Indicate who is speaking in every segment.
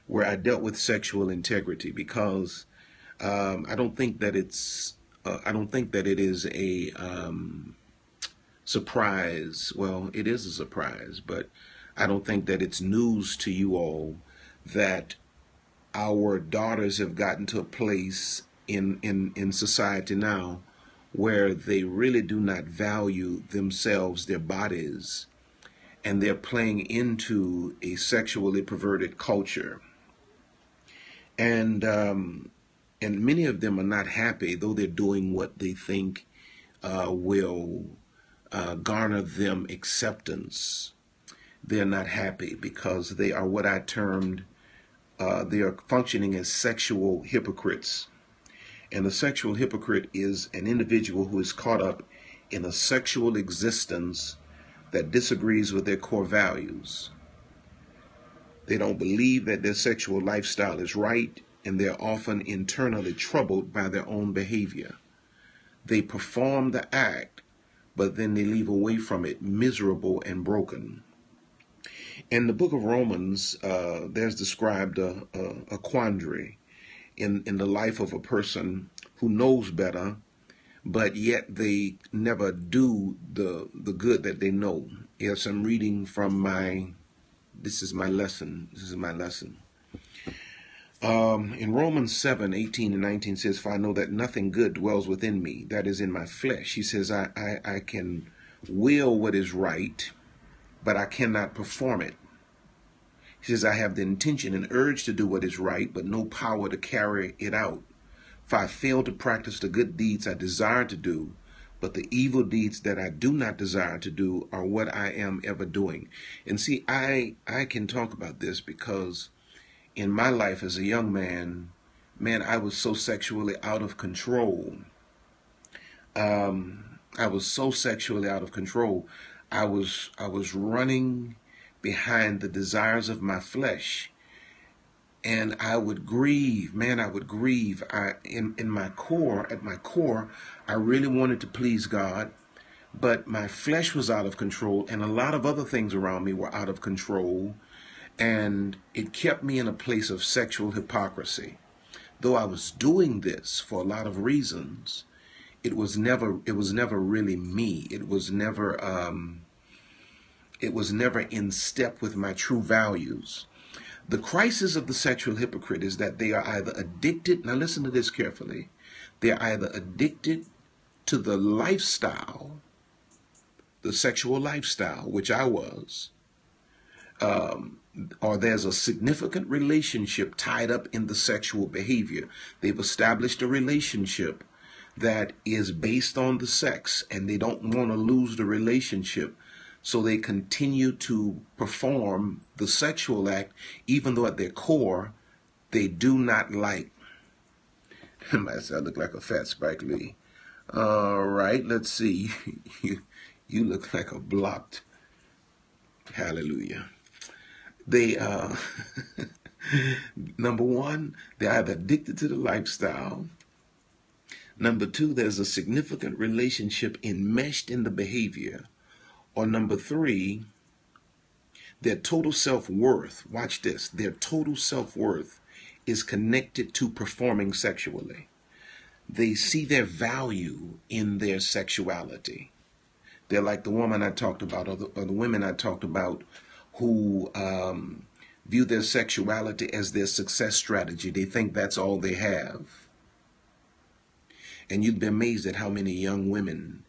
Speaker 1: where I dealt with sexual integrity, because I don't think that I don't think that it is a surprise. Well, it is a surprise, but I don't think that it's news to you all that our daughters have gotten to a place in society now where they really do not value themselves, their bodies, and they're playing into a sexually perverted culture. And many of them are not happy, though they're doing what they think will garner them acceptance. They're not happy because they are what I termed, they are functioning as sexual hypocrites. And a sexual hypocrite is an individual who is caught up in a sexual existence that disagrees with their core values. They don't believe that their sexual lifestyle is right, and they're often internally troubled by their own behavior. They perform the act, but then they leave away from it miserable and broken. In the book of Romans, there's described a quandary in the life of a person who knows better, but yet they never do the good that they know. Yes, I'm reading from this is my lesson. In Romans 7:18 and 19 says, "For I know that nothing good dwells within me, that is in my flesh." He says, I can will what is right, but I cannot perform it. He says, "I have the intention and urge to do what is right, but no power to carry it out. For I fail to practice the good deeds I desire to do, but the evil deeds that I do not desire to do are what I am ever doing." And see, I can talk about this because in my life as a young man, I was so sexually out of control. I was so sexually out of control. I was running behind the desires of my flesh, and I would grieve. I would grieve. In my core, at my core, I really wanted to please God, but my flesh was out of control, and a lot of other things around me were out of control, and it kept me in a place of sexual hypocrisy. Though I was doing this for a lot of reasons, it was never really me. It was never in step with my true values. The crisis of the sexual hypocrite is that they are either addicted, now listen to this carefully, they're either addicted to the lifestyle, the sexual lifestyle, which I was, or there's a significant relationship tied up in the sexual behavior. They've established a relationship that is based on the sex, and they don't want to lose the relationship. So they continue to perform the sexual act, even though at their core, they do not like. I look like a fat Spike Lee. All right, let's see. You look like a blocked. Hallelujah. They, number one, they're either addicted to the lifestyle. Number two, there's a significant relationship enmeshed in the behavior. Or number three, their total self-worth, watch this, their total self-worth is connected to performing sexually. They see their value in their sexuality. They're like the woman I talked about, or the women I talked about, who view their sexuality as their success strategy. They think that's all they have. And you'd be amazed at how many young women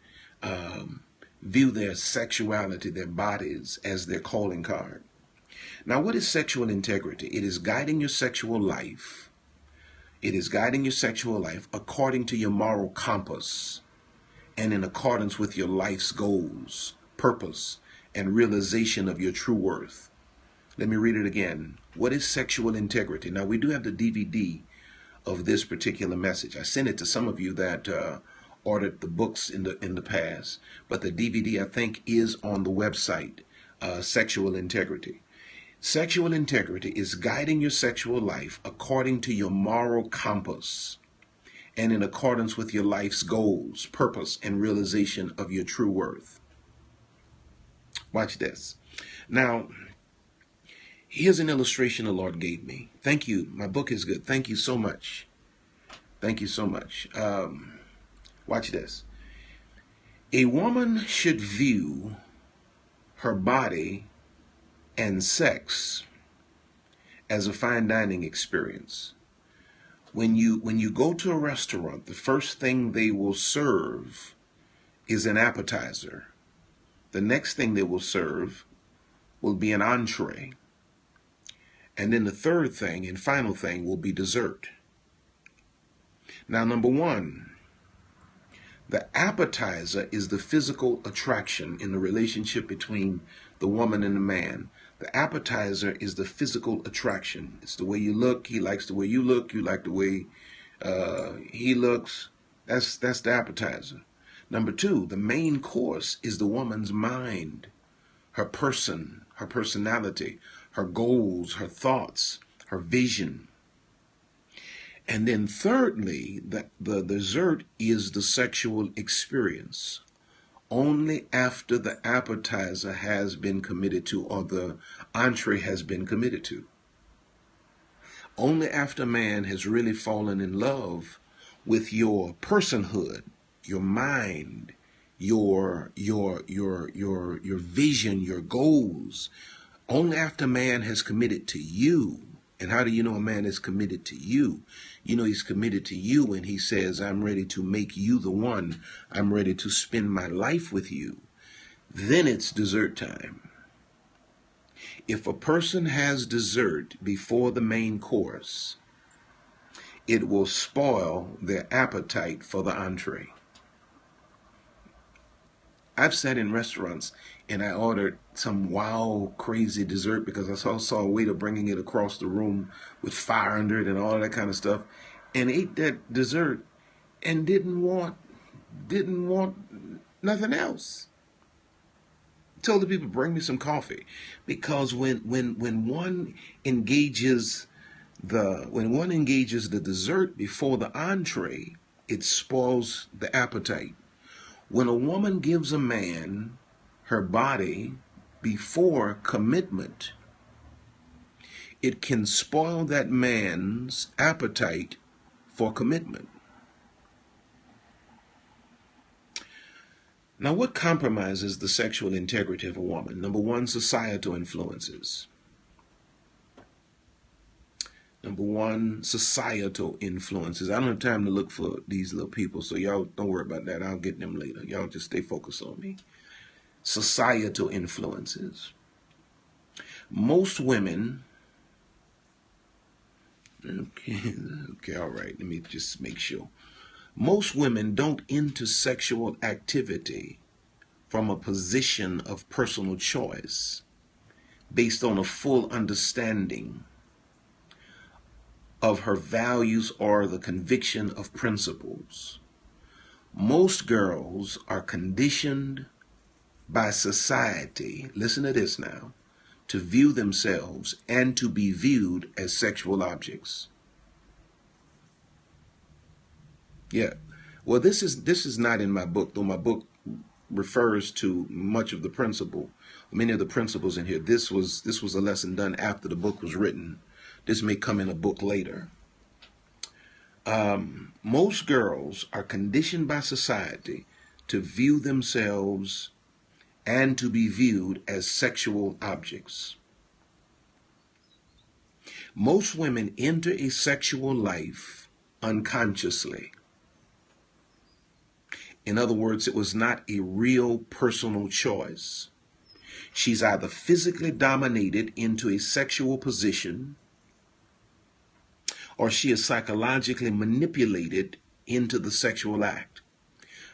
Speaker 1: view their sexuality, their bodies, as their calling card. Now, what is sexual integrity? It is guiding your sexual life. It is guiding your sexual life according to your moral compass and in accordance with your life's goals, purpose, and realization of your true worth. Let me read it again. What is sexual integrity? Now, we do have the DVD of this particular message. I sent it to some of you that ordered the books in the past, but the DVD, I think, is on the website, Sexual Integrity. Sexual integrity is guiding your sexual life according to your moral compass and in accordance with your life's goals, purpose, and realization of your true worth. Watch this. Now, Here's an illustration the Lord gave me. Thank you. My book is good. Thank you so much. Thank you so much. Watch this. A woman should view her body and sex as a fine dining experience. When you go to a restaurant, the first thing they will serve is an appetizer. The next thing they will serve will be an entree. And then the third thing and final thing will be dessert. Now, number one, the appetizer is the physical attraction in the relationship between the woman and the man. The appetizer is the physical attraction. It's the way you look. He likes the way you look. You like the way he looks. That's the appetizer. Number two, the main course is the woman's mind, her person, her personality, her goals, her thoughts, her vision. And then thirdly, the dessert is the sexual experience. Only after the appetizer has been committed to, or the entree has been committed to. Only after man has really fallen in love with your personhood, your mind, your vision, your goals. Only after man has committed to you. And how do you know a man is committed to you? You know he's committed to you when he says, I'm ready to make you the one. I'm ready to spend my life with you. Then it's dessert time. If a person has dessert before the main course, it will spoil their appetite for the entree. I've sat in restaurants and I ordered some wild, crazy dessert because I saw a waiter bringing it across the room with fire under it and all that kind of stuff, and ate that dessert and didn't want nothing else. Told the people, bring me some coffee, because when one engages the dessert before the entree, it spoils the appetite. When a woman gives a man her body before commitment, it can spoil that man's appetite for commitment. Now, what compromises the sexual integrity of a woman? Number one, societal influences. Number one, societal influences. I don't have time to look for these little people, so y'all don't worry about that. I'll get them later. Y'all just stay focused on me. Societal influences. Most women, okay, all right, let me just make sure. Most women don't enter sexual activity from a position of personal choice based on a full understanding of her values or the conviction of principles. Most girls are conditioned by society, listen to this now, to view themselves and to be viewed as sexual objects. Yeah, well, this is not in my book, though my book refers to much of the principle, many of the principles in here. This was a lesson done after the book was written. This may come in a book later. Most girls are conditioned by society to view themselves and to be viewed as sexual objects. Most women enter a sexual life unconsciously. In other words, it was not a real personal choice. She's either physically dominated into a sexual position, or she is psychologically manipulated into the sexual act.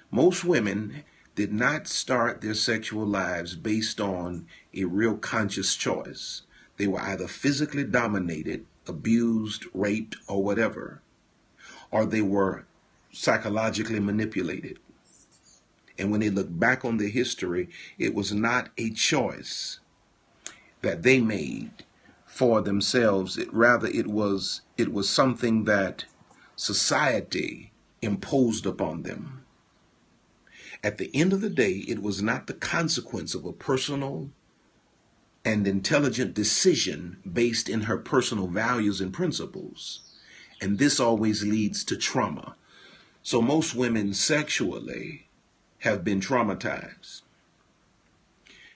Speaker 1: Most women did not start their sexual lives based on a real conscious choice. They were either physically dominated, abused, raped, or whatever, or they were psychologically manipulated. And when they look back on their history, it was not a choice that they made for themselves. Rather, it was something that society imposed upon them. At the end of the day, it was not the consequence of a personal and intelligent decision based in her personal values and principles. And this always leads to trauma. So most women sexually have been traumatized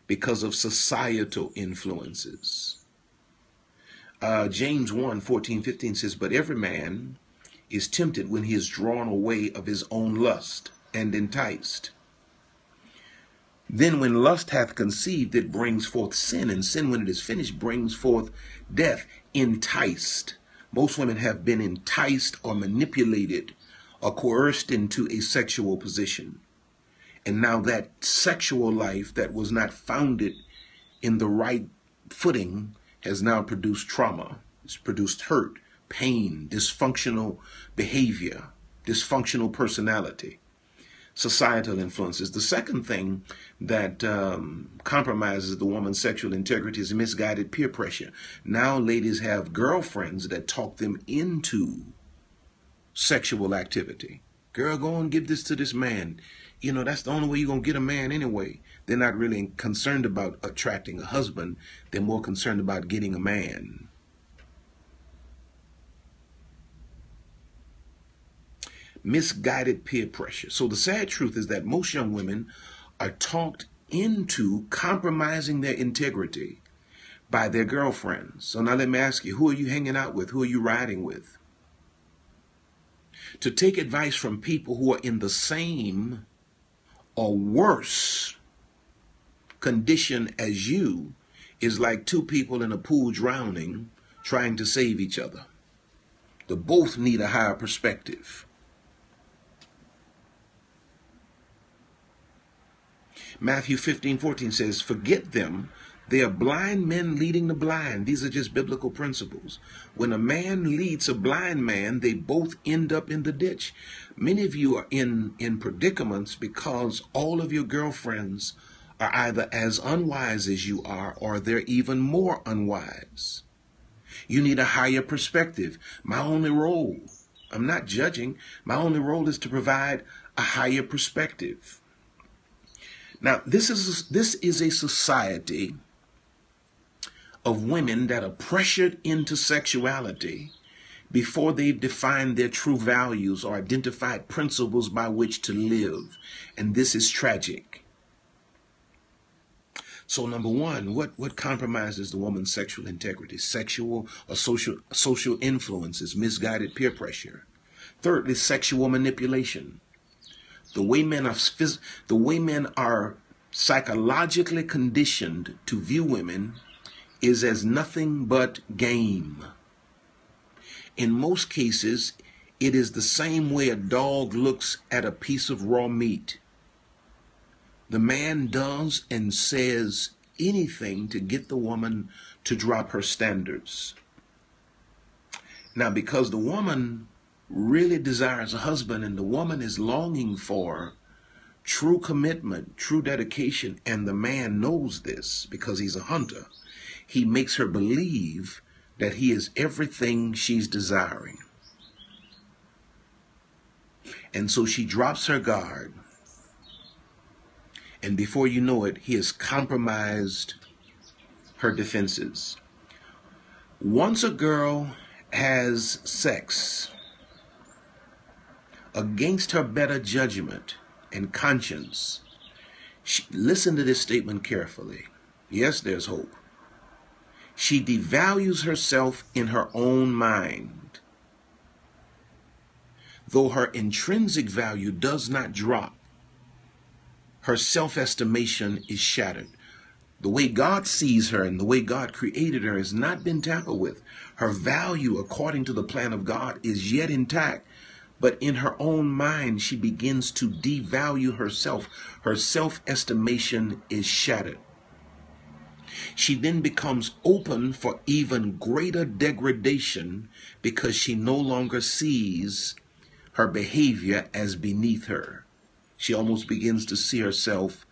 Speaker 1: because of societal influences. James 1:14-15 says, but every man is tempted when he is drawn away of his own lust and enticed. Then when lust hath conceived, it brings forth sin, and sin, when it is finished, brings forth death. Enticed. Most women have been enticed or manipulated or coerced into a sexual position. And now that sexual life that was not founded in the right footing has now produced trauma. It's produced hurt, pain, dysfunctional behavior, dysfunctional personality. Societal influences. The second thing that compromises the woman's sexual integrity is misguided peer pressure. Now ladies have girlfriends that talk them into sexual activity. Girl, go and give this to this man. You know, that's the only way you're going to get a man anyway. They're not really concerned about attracting a husband. They're more concerned about getting a man. Misguided peer pressure. So the sad truth is that most young women are talked into compromising their integrity by their girlfriends. So now let me ask you, who are you hanging out with? Who are you riding with? To take advice from people who are in the same or worse condition as you is like two people in a pool drowning trying to save each other. They both need a higher perspective. Matthew 15:14 says, forget them. They are blind men leading the blind. These are just biblical principles. When a man leads a blind man, they both end up in the ditch. Many of you are in predicaments because all of your girlfriends are either as unwise as you are, or they're even more unwise. You need a higher perspective. My only role, I'm not judging, my only role is to provide a higher perspective. Now, this is a society of women that are pressured into sexuality before they've defined their true values or identified principles by which to live. And this is tragic. So number one, what compromises the woman's sexual integrity? Sexual or social influences, misguided peer pressure. Thirdly, sexual manipulation. The way men are psychologically conditioned to view women is as nothing but game. In most cases, it is the same way a dog looks at a piece of raw meat. The man does and says anything to get the woman to drop her standards. Now, because the woman really desires a husband and the woman is longing for true commitment, true dedication, and the man knows this because he's a hunter, he makes her believe that he is everything she's desiring. And so she drops her guard. And before you know it, he has compromised her defenses. Once a girl has sex against her better judgment and conscience, listen to this statement carefully. Yes, there's hope. She devalues herself in her own mind. Though her intrinsic value does not drop, her self-estimation is shattered. The way God sees her and the way God created her has not been tampered with. Her value, according to the plan of God, is yet intact. But in her own mind, she begins to devalue herself. Her self-estimation is shattered. She then becomes open for even greater degradation because she no longer sees her behavior as beneath her. She almost begins to see herself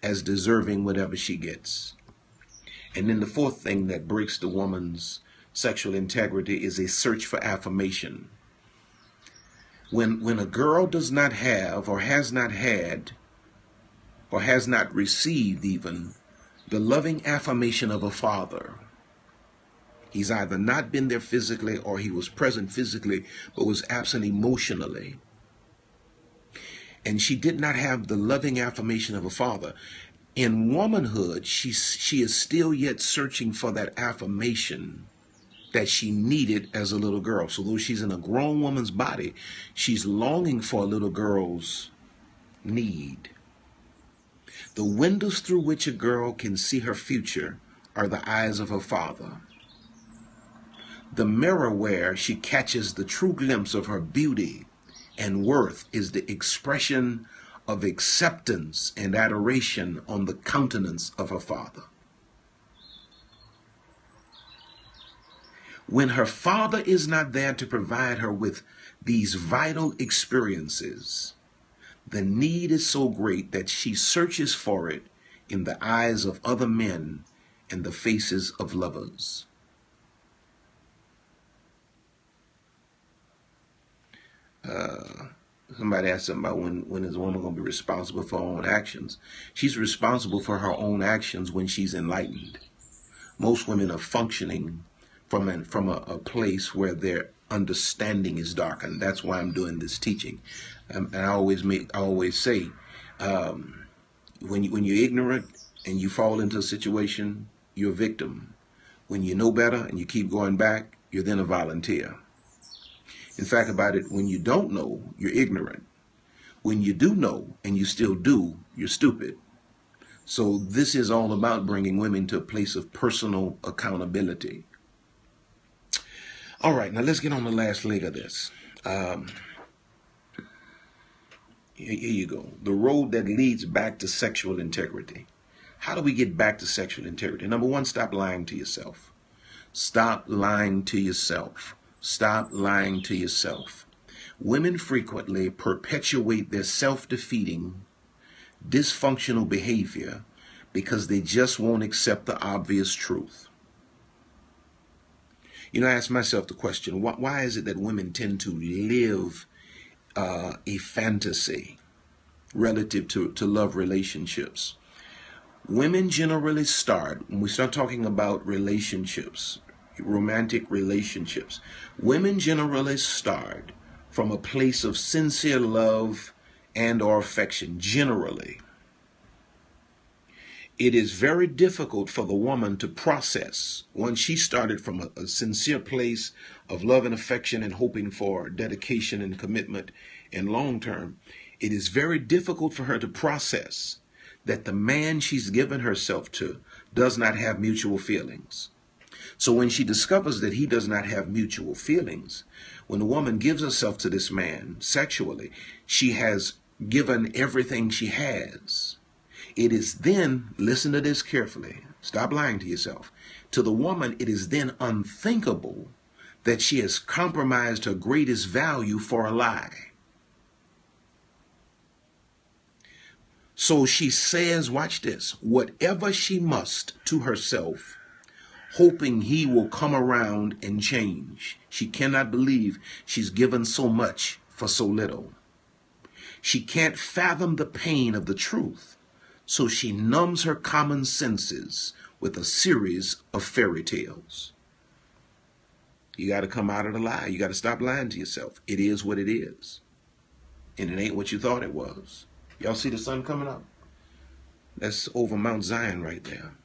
Speaker 1: as deserving whatever she gets. And then the fourth thing that breaks the woman's sexual integrity is a search for affirmation. When a girl does not have or has not had or has not received even the loving affirmation of a father. He's either not been there physically or he was present physically but was absent emotionally. And she did not have the loving affirmation of a father. In womanhood, she is still yet searching for that affirmation that she needed as a little girl. So though she's in a grown woman's body, she's longing for a little girl's need. The windows through which a girl can see her future are the eyes of her father. The mirror where she catches the true glimpse of her beauty and worth is the expression of acceptance and adoration on the countenance of her father. When her father is not there to provide her with these vital experiences, the need is so great that she searches for it in the eyes of other men and the faces of lovers. Somebody asked something about when is a woman going to be responsible for her own actions. She's responsible for her own actions when she's enlightened. Most women are functioning from a place where their understanding is darkened. That's why I'm doing this teaching. And I always say, when you're ignorant and you fall into a situation, you're a victim. When you know better and you keep going back, you're then a volunteer. In fact, about it, when you don't know, you're ignorant. When you do know and you still do, you're stupid. So this is all about bringing women to a place of personal accountability. All right, now let's get on the last leg of this. Here you go. The road that leads back to sexual integrity. How do we get back to sexual integrity? Number one, stop lying to yourself. Stop lying to yourself. Stop lying to yourself. Women frequently perpetuate their self-defeating, dysfunctional behavior because they just won't accept the obvious truth. You know, I ask myself the question, why is it that women tend to live a fantasy relative to love relationships? Women generally start, when we start talking about relationships, romantic relationships, women generally start from a place of sincere love and or affection, generally. It is very difficult for the woman to process, once she started from a sincere place of love and affection and hoping for dedication and commitment in long term, it is very difficult for her to process that the man she's given herself to does not have mutual feelings. So when she discovers that he does not have mutual feelings, when a woman gives herself to this man sexually, she has given everything she has. It is then, listen to this carefully, stop lying to yourself. To the woman, it is then unthinkable that she has compromised her greatest value for a lie. So she says, watch this, whatever she must to herself, hoping he will come around and change. She cannot believe she's given so much for so little. She can't fathom the pain of the truth, so she numbs her common senses with a series of fairy tales. You got to come out of the lie. You got to stop lying to yourself. It is what it is. And it ain't what you thought it was. Y'all see the sun coming up? That's over Mount Zion right there.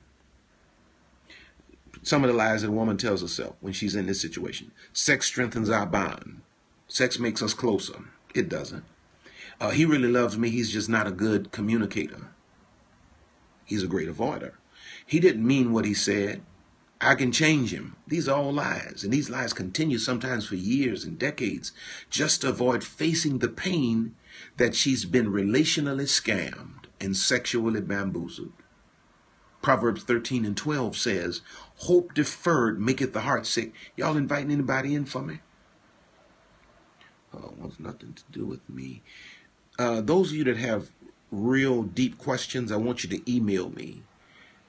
Speaker 1: Some of the lies that a woman tells herself when she's in this situation. Sex strengthens our bond. Sex makes us closer. It doesn't. He really loves me. He's just not a good communicator. He's a great avoider. He didn't mean what he said. I can change him. These are all lies. And these lies continue sometimes for years and decades just to avoid facing the pain that she's been relationally scammed and sexually bamboozled. Proverbs 13:12 says, hope deferred maketh the heart sick. Y'all inviting anybody in for me? Oh, it wants nothing to do with me. Those of you that have real deep questions, I want you to email me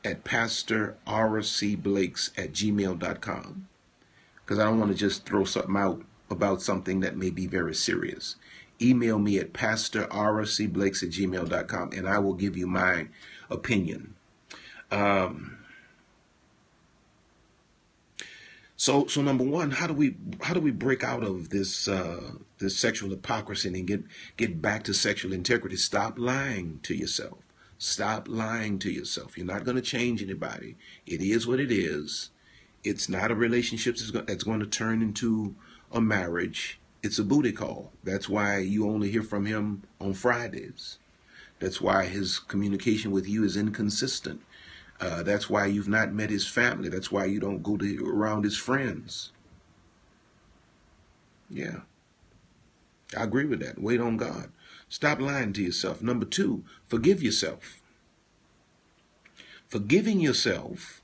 Speaker 1: at PASTORRCBLAKES@gmail.com, because I don't want to just throw something out about something that may be very serious. Email me at PASTORRCBLAKES@gmail.com, and I will give you my opinion. Um, so number one, how do we break out of this sexual hypocrisy and get back to sexual integrity? Stop lying to yourself. Stop lying to yourself. You're not going to change anybody. It is what it is. It's not a relationship that's going to turn into a marriage. It's a booty call. That's why you only hear from him on Fridays. That's why his communication with you is inconsistent. That's why you've not met his family. That's why you don't go around his friends. Yeah, I agree with that. Wait on God. Stop lying to yourself. Number two, forgive yourself. Forgiving yourself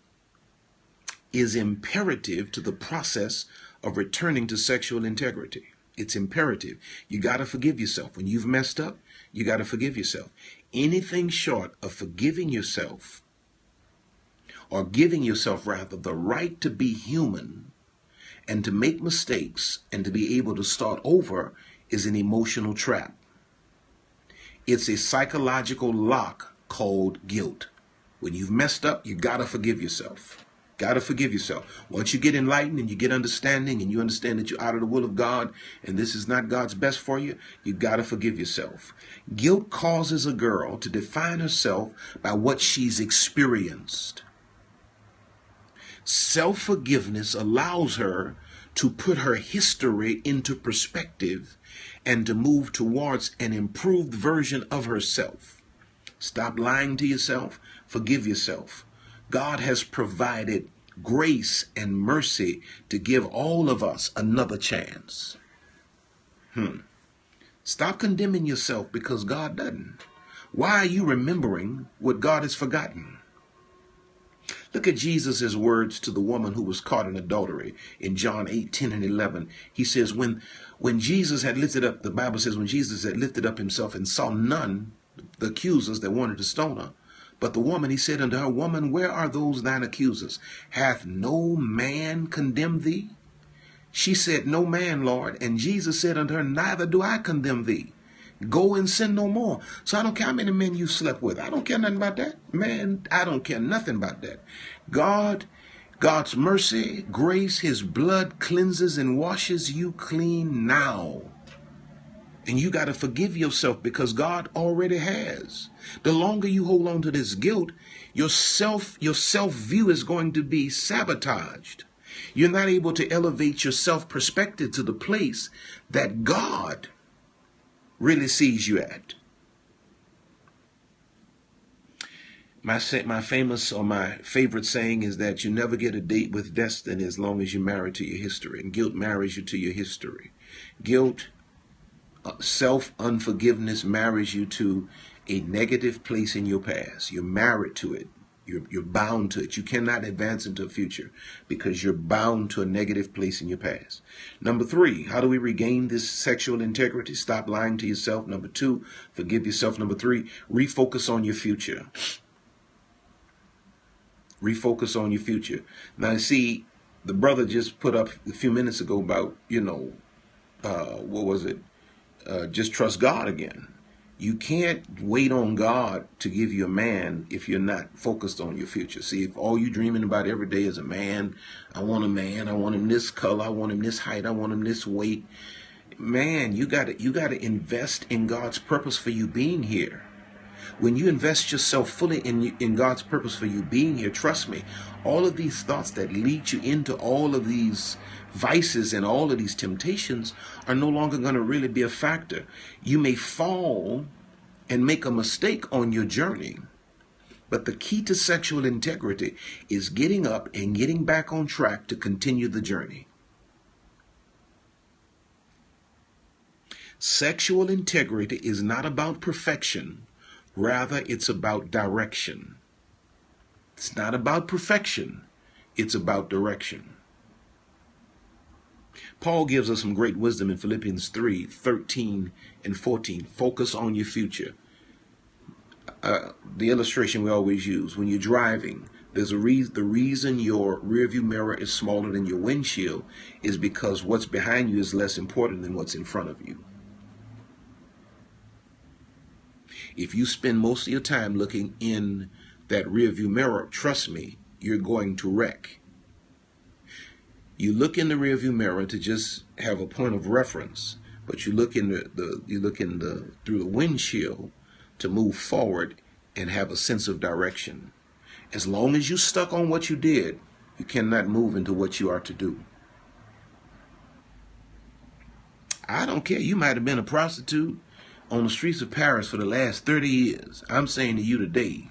Speaker 1: is imperative to the process of returning to sexual integrity. It's imperative. You got to forgive yourself. When you've messed up, you got to forgive yourself. Anything short of forgiving yourself, or giving yourself rather the right to be human and to make mistakes and to be able to start over, is an emotional trap. It's a psychological lock called guilt. When you've messed up, you gotta forgive yourself. Gotta forgive yourself. Once you get enlightened and you get understanding and you understand that you're out of the will of God and this is not God's best for you, you gotta forgive yourself. Guilt causes a girl to define herself by what she's experienced. Self-forgiveness allows her to put her history into perspective and to move towards an improved version of herself. Stop lying to yourself. Forgive yourself. God has provided grace and mercy to give all of us another chance. Stop condemning yourself because God doesn't. Why are you remembering what God has forgotten? Look at Jesus' words to the woman who was caught in adultery in John 8:10 and 11. He says, when Jesus had lifted up, the Bible says, when Jesus had lifted up himself and saw none, the accusers that wanted to stone her, but the woman, he said unto her, Woman, where are those thine accusers? Hath no man condemned thee? She said, No man, Lord. And Jesus said unto her, Neither do I condemn thee. Go and sin no more. So I don't care how many men you slept with. I don't care nothing about that. Man, I don't care nothing about that. God's mercy, grace, his blood cleanses and washes you clean now. And you got to forgive yourself because God already has. The longer you hold on to this guilt, your self-view is going to be sabotaged. You're not able to elevate your self-perspective to the place that God really sees you at. My famous or my favorite saying is that you never get a date with destiny as long as you're married to your history. And guilt marries you to your history. Guilt, self-unforgiveness marries you to a negative place in your past. You're married to it. You're bound to it. You cannot advance into the future because you're bound to a negative place in your past. Number three, how do we regain this sexual integrity? Stop lying to yourself. Number two, forgive yourself. Number three, refocus on your future. Refocus on your future. Now, see, the brother just put up a few minutes ago about, what was it? Just trust God again. You can't wait on God to give you a man if you're not focused on your future. See, if all you're dreaming about every day is a man, I want him this color, I want him this height, I want him this weight. Man, you got to invest in God's purpose for you being here. When you invest yourself fully in God's purpose for you being here, trust me, all of these thoughts that lead you into all of these vices and all of these temptations are no longer going to really be a factor. You may fall and make a mistake on your journey, but the key to sexual integrity is getting up and getting back on track to continue the journey. Sexual integrity is not about perfection. Rather, it's about direction. It's not about perfection. It's about direction. Paul gives us some great wisdom in Philippians 3:13 and 14. Focus on your future. The illustration we always use, when you're driving, there's the reason your rearview mirror is smaller than your windshield is because what's behind you is less important than what's in front of you. If you spend most of your time looking in that rear view mirror, trust me, you're going to wreck. You look in the rear view mirror to just have a point of reference, but you look in through the windshield to move forward and have a sense of direction. As long as you stuck on what you did, you cannot move into what you are to do. I don't care. You might have been a prostitute on the streets of Paris for the last 30 years. I'm saying to you today,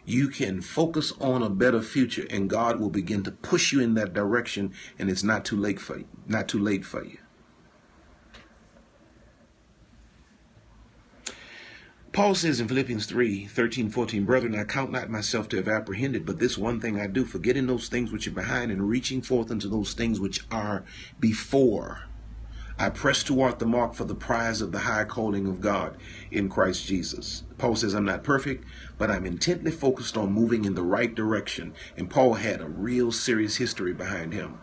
Speaker 1: you can focus on a better future, and God will begin to push you in that direction, and it's not too late for you. Not too late for you. Paul says in Philippians 3:13-14, brethren, I count not myself to have apprehended, but this one thing I do, forgetting those things which are behind and reaching forth unto those things which are before. I press toward the mark for the prize of the high calling of God in Christ Jesus. Paul says, I'm not perfect, but I'm intently focused on moving in the right direction. And Paul had a real serious history behind him.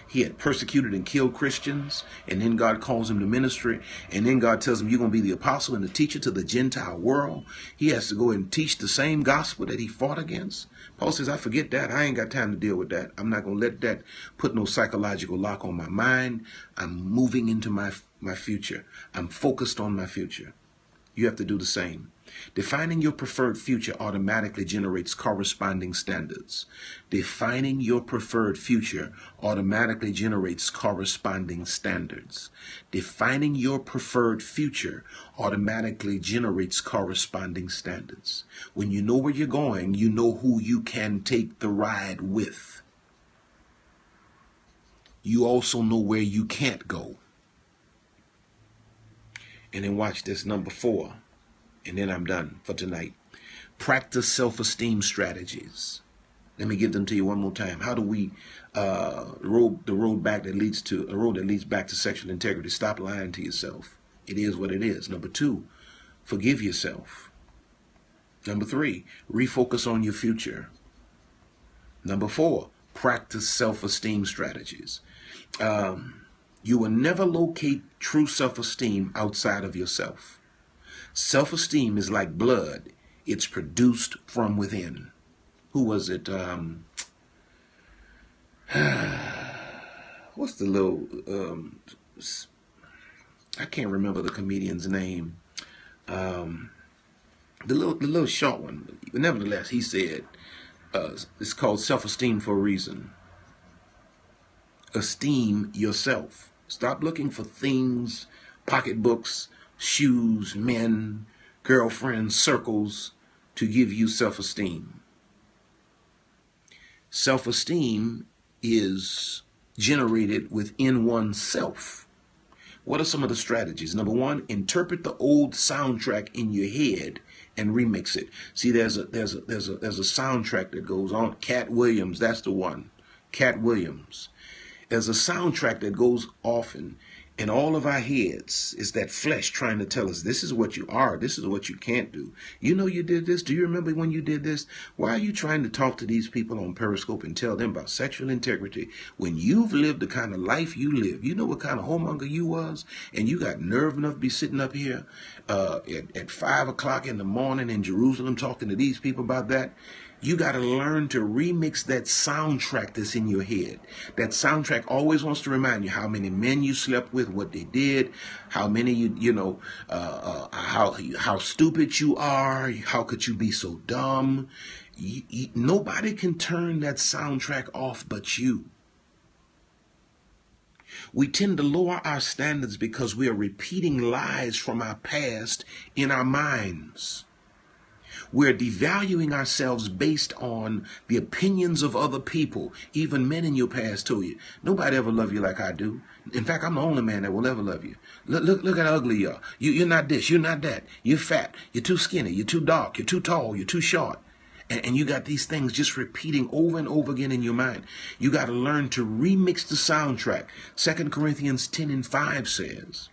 Speaker 1: He had persecuted and killed Christians, and then God calls him to ministry, and then God tells him, you're going to be the apostle and the teacher to the Gentile world. He has to go and teach the same gospel that he fought against. Paul says, I forget that. I ain't got time to deal with that. I'm not going to let that put no psychological lock on my mind. I'm moving into my future. I'm focused on my future. You have to do the same. Defining your preferred future automatically generates corresponding standards. Defining your preferred future automatically generates corresponding standards. Defining your preferred future automatically generates corresponding standards. When you know where you're going, you know who you can take the ride with. You also know where you can't go. And then watch this, number 4. And then I'm done for tonight. Practice self-esteem strategies. Let me give them to you one more time. How do we the road that leads back to sexual integrity? Stop lying to yourself. It is what it is. Number 2, forgive yourself. Number 3, refocus on your future. Number 4, practice self-esteem strategies. You will never locate true self-esteem outside of yourself. Self-esteem is like blood. It's produced from within. Who was it? What's the little... I can't remember the comedian's name. The little short one. But nevertheless, he said, it's called self-esteem for a reason. Esteem yourself. Stop looking for things, pocketbooks, shoes, men, girlfriends, circles to give you self-esteem. Self-esteem is generated within oneself. What are some of the strategies? Number 1, interpret the old soundtrack in your head and remix it. See, there's a soundtrack that goes on. Cat Williams, that's the one. Cat Williams. There's a soundtrack that goes often in all of our heads. Is that flesh trying to tell us this is what you are, this is what you can't do. You know you did this. Do you remember when you did this? Why are you trying to talk to these people on Periscope and tell them about sexual integrity when you've lived the kind of life you live? You know what kind of homemonger you was, and you got nerve enough to be sitting up here at 5 o'clock in the morning in Jerusalem talking to these people about that? You got to learn to remix that soundtrack that's in your head. That soundtrack always wants to remind you how many men you slept with, what they did, how many how stupid you are, how could you be so dumb. Nobody can turn that soundtrack off but you. We tend to lower our standards because we are repeating lies from our past in our minds. We're devaluing ourselves based on the opinions of other people. Even men in your past told you, nobody ever loved you like I do. In fact, I'm the only man that will ever love you. Look how ugly you are. You're not this, you're not that. You're fat, you're too skinny, you're too dark, you're too tall, you're too short. And you got these things just repeating over and over again in your mind. You got to learn to remix the soundtrack. 2 Corinthians 10:5 says,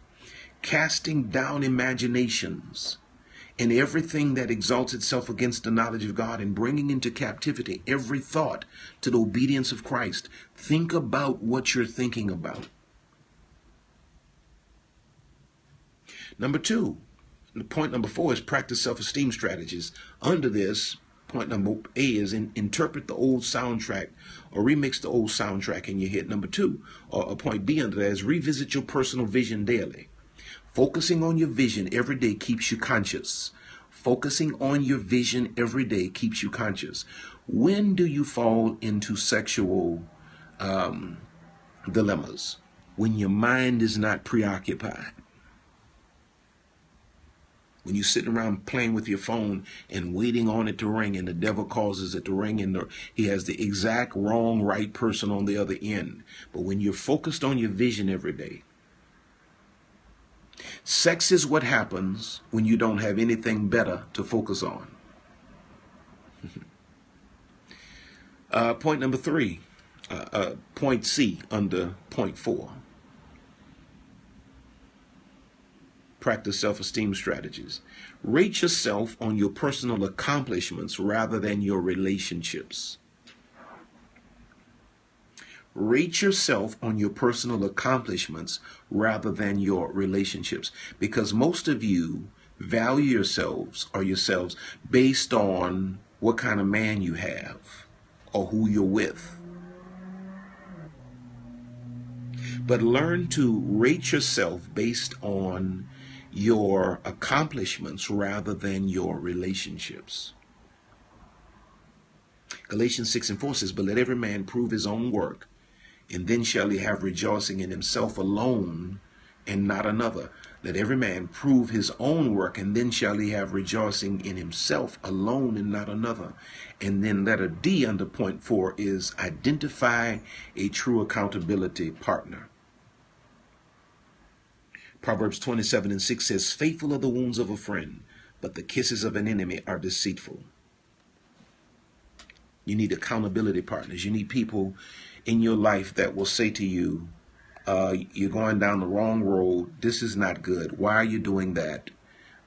Speaker 1: casting down imaginations and everything that exalts itself against the knowledge of God, and bringing into captivity every thought to the obedience of Christ. Think about what you're thinking about. Number 2, point number 4 is practice self-esteem strategies. Under this, Point number A is interpret the old soundtrack or remix the old soundtrack in your head. Number two, or point B under that, is revisit your personal vision daily. Focusing on your vision every day keeps you conscious. Focusing on your vision every day keeps you conscious. When do you fall into sexual dilemmas? When your mind is not preoccupied. When you're sitting around playing with your phone and waiting on it to ring, and the devil causes it to ring, and he has the exact wrong, right person on the other end. But when you're focused on your vision every day, sex is what happens when you don't have anything better to focus on. Point number three, point C under point 4. Practice self-esteem strategies. Rate yourself on your personal accomplishments rather than your relationships. Rate yourself on your personal accomplishments rather than your relationships, because most of you value yourselves based on what kind of man you have or who you're with. But learn to rate yourself based on your accomplishments rather than your relationships. Galatians 6:4 says, but let every man prove his own work, and then shall he have rejoicing in himself alone and not another. Let every man prove his own work, and then shall he have rejoicing in himself alone and not another. And then letter D under point 4 is identify a true accountability partner. Proverbs 27:6 says, faithful are the wounds of a friend, but the kisses of an enemy are deceitful. You need accountability partners. You need people in your life that will say to you, you're going down the wrong road. This is not good. Why are you doing that?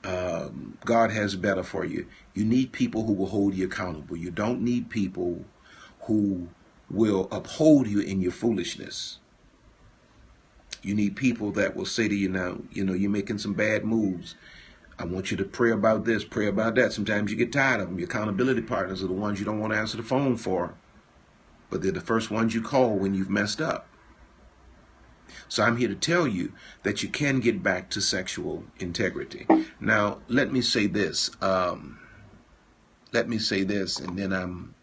Speaker 1: God has better for you. You need people who will hold you accountable. You don't need people who will uphold you in your foolishness. You need people that will say to you, now, you're making some bad moves. I want you to pray about this, pray about that. Sometimes you get tired of them. Your accountability partners are the ones you don't want to answer the phone for, but they're the first ones you call when you've messed up. So I'm here to tell you that you can get back to sexual integrity. Now, let me say this. And then I'm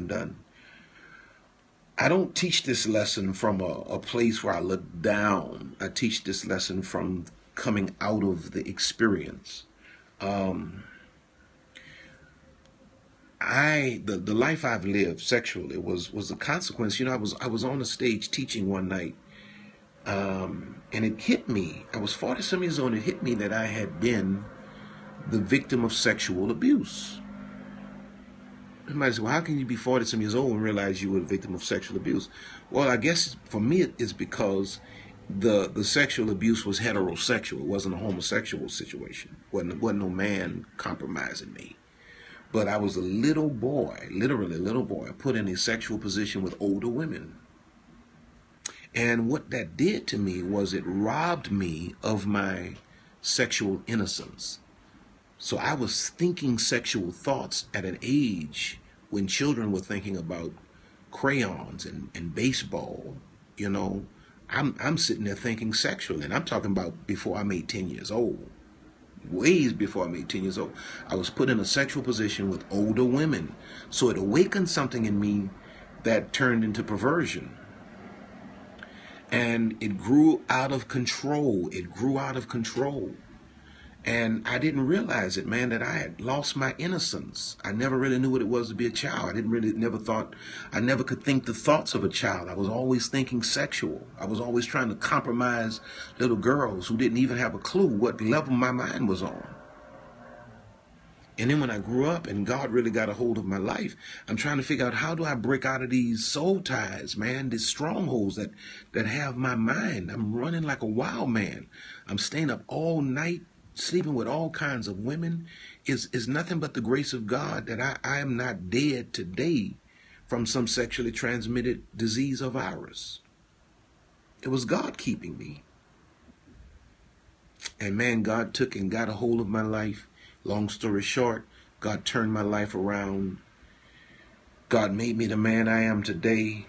Speaker 1: done. I don't teach this lesson from a place where I look down. I teach this lesson from coming out of the experience. The life I've lived sexually was a consequence. I was on a stage teaching one night, and it hit me. I was 40-some years old, and it hit me that I had been the victim of sexual abuse. Somebody said, well, how can you be 40-some years old and realize you were the victim of sexual abuse? Well, I guess for me it's because the sexual abuse was heterosexual. It wasn't a homosexual situation. Wasn't no man compromising me. But I was a little boy, literally a little boy, put in a sexual position with older women. And what that did to me was it robbed me of my sexual innocence. So I was thinking sexual thoughts at an age when children were thinking about crayons and baseball. I'm sitting there thinking sexually, and I'm talking about before I made 10 years old. Ways before I made 10 years old. I was put in a sexual position with older women. So it awakened something in me that turned into perversion. And it grew out of control. It grew out of control. And I didn't realize it, man, that I had lost my innocence. I never really knew what it was to be a child. I never could think the thoughts of a child. I was always thinking sexual. I was always trying to compromise little girls who didn't even have a clue what level my mind was on. And then when I grew up and God really got a hold of my life, I'm trying to figure out, how do I break out of these soul ties, man, these strongholds that have my mind. I'm running like a wild man. I'm staying up all night, sleeping with all kinds of women. Is nothing but the grace of God that I am not dead today from some sexually transmitted disease or virus. It was God keeping me. And man, God took and got a hold of my life. Long story short, God turned my life around. God made me the man I am today.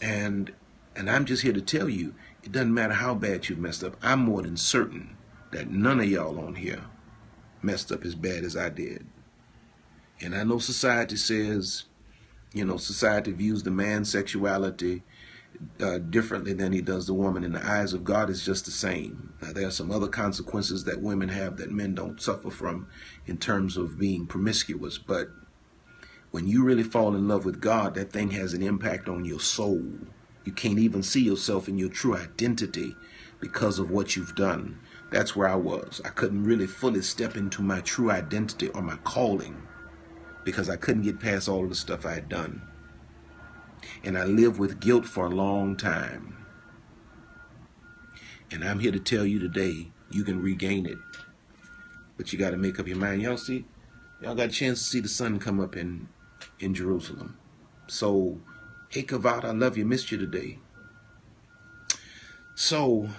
Speaker 1: And I'm just here to tell you, it doesn't matter how bad you've messed up. I'm more than certain that none of y'all on here messed up as bad as I did. And I know society says, society views the man's sexuality differently than he does the woman. In the eyes of God, it's just the same. Now, there are some other consequences that women have that men don't suffer from in terms of being promiscuous. But when you really fall in love with God, that thing has an impact on your soul. You can't even see yourself in your true identity because of what you've done. That's where I was. I couldn't really fully step into my true identity or my calling because I couldn't get past all of the stuff I had done. And I lived with guilt for a long time. And I'm here to tell you today, you can regain it. But you got to make up your mind. Y'all got a chance to see the sun come up in Jerusalem. So, hey, Kavat, I love you. Missed you today. So,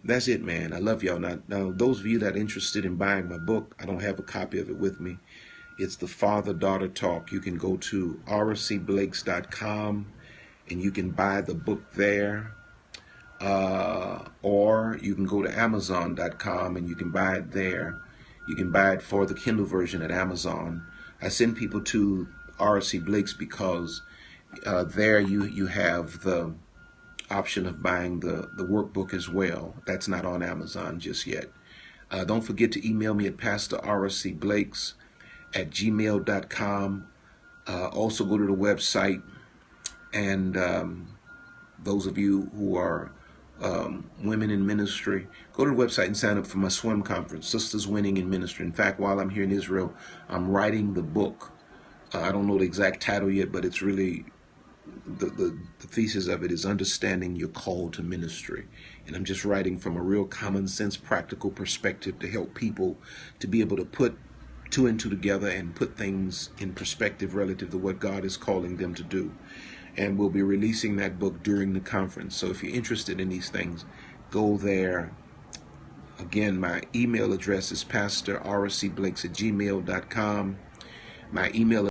Speaker 1: that's it, man. I love y'all. Now, those of you that are interested in buying my book, I don't have a copy of it with me. It's the Father-Daughter Talk. You can go to PERISCOPE.com and you can buy the book there. Or you can go to Amazon.com and you can buy it there. You can buy it for the Kindle version at Amazon. I send people to R.C. Blake's because there you have the option of buying the workbook as well. That's not on Amazon just yet. Don't forget to email me at PastorRCBlakes@gmail.com. Also go to the website, and those of you who are women in ministry, go to the website and sign up for my swim conference, Sisters Winning in Ministry. In fact, while I'm here in Israel, I'm writing the book. I don't know the exact title yet, but it's really, the thesis of it is Understanding Your Call to Ministry. And I'm just writing from a real common sense, practical perspective to help people to be able to put two and two together and put things in perspective relative to what God is calling them to do. And we'll be releasing that book during the conference. So if you're interested in these things, go there. Again, my email address is PastorRCBlakes@gmail.com. My email